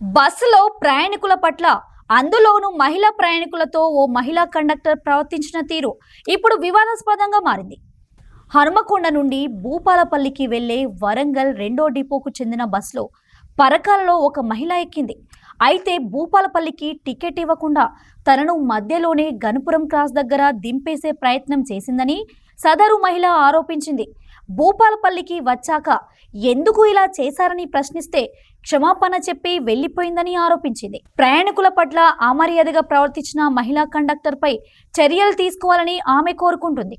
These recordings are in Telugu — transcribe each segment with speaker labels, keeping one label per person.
Speaker 1: బస్సులో ప్రయాణికుల పట్ల అందులోనూ మహిళా ప్రయాణికులతో ఓ మహిళా కండక్టర్ ప్రవర్తించిన తీరు ఇప్పుడు వివాదాస్పదంగా మారింది. హనుమకొండ నుండి భూపాలపల్లికి వెళ్లే వరంగల్ రెండో డిపోకు చెందిన బస్సులో పరకాలలో ఒక మహిళ ఎక్కింది. అయితే భూపాలపల్లికి టికెట్ ఇవ్వకుండా తనను మధ్యలోనే గణపురం క్రాస్ దగ్గర దింపేసే ప్రయత్నం చేసిందని సదరు మహిళ ఆరోపించింది. భూపాలపల్లికి వచ్చాక ఎందుకు ఇలా చేశారని ప్రశ్నిస్తే క్షమాపణ చెప్పి వెళ్లిపోయిందని ఆరోపించింది. ప్రయాణికుల పట్ల అమర్యాదగా ప్రవర్తించిన మహిళా కండక్టర్ పై చర్యలు తీసుకోవాలని ఆమె కోరుకుంటుంది.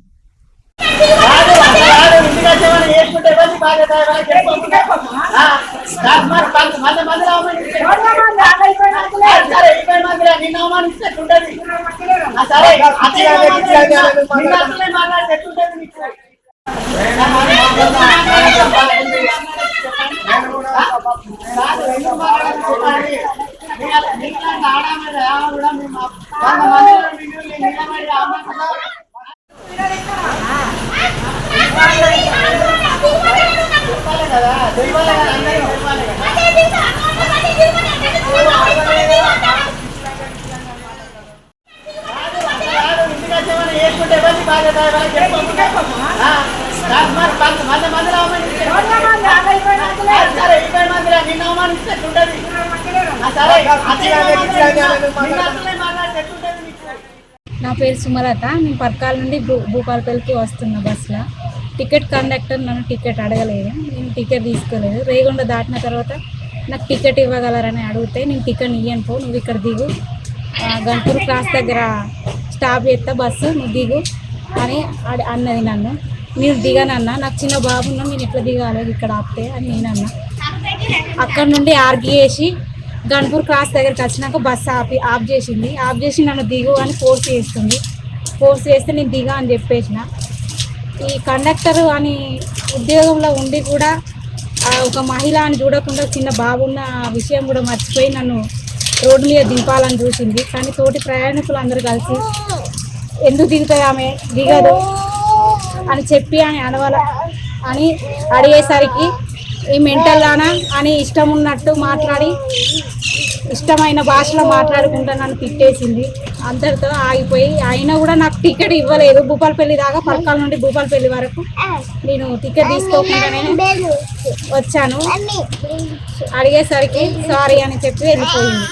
Speaker 2: నా పేరు సుమలత. నేను పర్కాల నుండి భూపాలపల్లికి వస్తున్న బస్సులో టికెట్ కండక్టర్ నన్ను టికెట్ అడగలేదు. నేను టికెట్ తీసుకోలేదు. రేగొండ దాటిన తర్వాత నాకు టికెట్ ఇవ్వగలరని అడిగితే నేను టికెట్ ఇయ్యను పో, నువ్వు ఇక్కడ దిగు, గణపూర్ క్రాస్ దగ్గర స్టాప్ చేస్తా బస్సు, నువ్వు దిగు అని అన్నది. నేను దిగానన్నా, నాకు చిన్న బాబు ఉన్నా, నేను ఎట్లా దిగాలి ఇక్కడ ఆపితే అని నేనన్నా. అక్కడ నుండి ఆర్గ్యూ చేసి గణపూర్ క్రాస్ దగ్గరికి వచ్చినాక బస్సు ఆఫ్ చేసి నన్ను దిగు అని ఫోర్స్ చేస్తే నేను దిగా అని చెప్పేసిన. ఈ కండక్టర్ అని ఉద్యోగంలో ఉండి కూడా ఒక మహిళ అని చూడకుండా చిన్న బాబున్న విషయం కూడా మర్చిపోయి నన్ను రోడ్డు మీద దింపాలని చూసింది. కానీ తోటి ప్రయాణికులు అందరూ కలిసి ఎందుకు దిగుతుంది ఆమె, దిగదు అని చెప్పి అని అడిగేసరికి ఈ మెంటల్ దానా అని ఇష్టం ఉన్నట్టు మాట్లాడి ఇష్టమైన భాషలో మాట్లాడుకుంటా నన్ను తిట్టేసింది. అందరితో ఆగిపోయి అయినా కూడా నాకు టికెట్ ఇవ్వలేదు. భూపాలపల్లి దాకా పరకాల నుండి భూపాలపల్లి వరకు నేను టికెట్ తీసుకోకుండానే వచ్చాను. అడిగేసరికి సారీ అని చెప్పి వెళ్ళిపోయింది.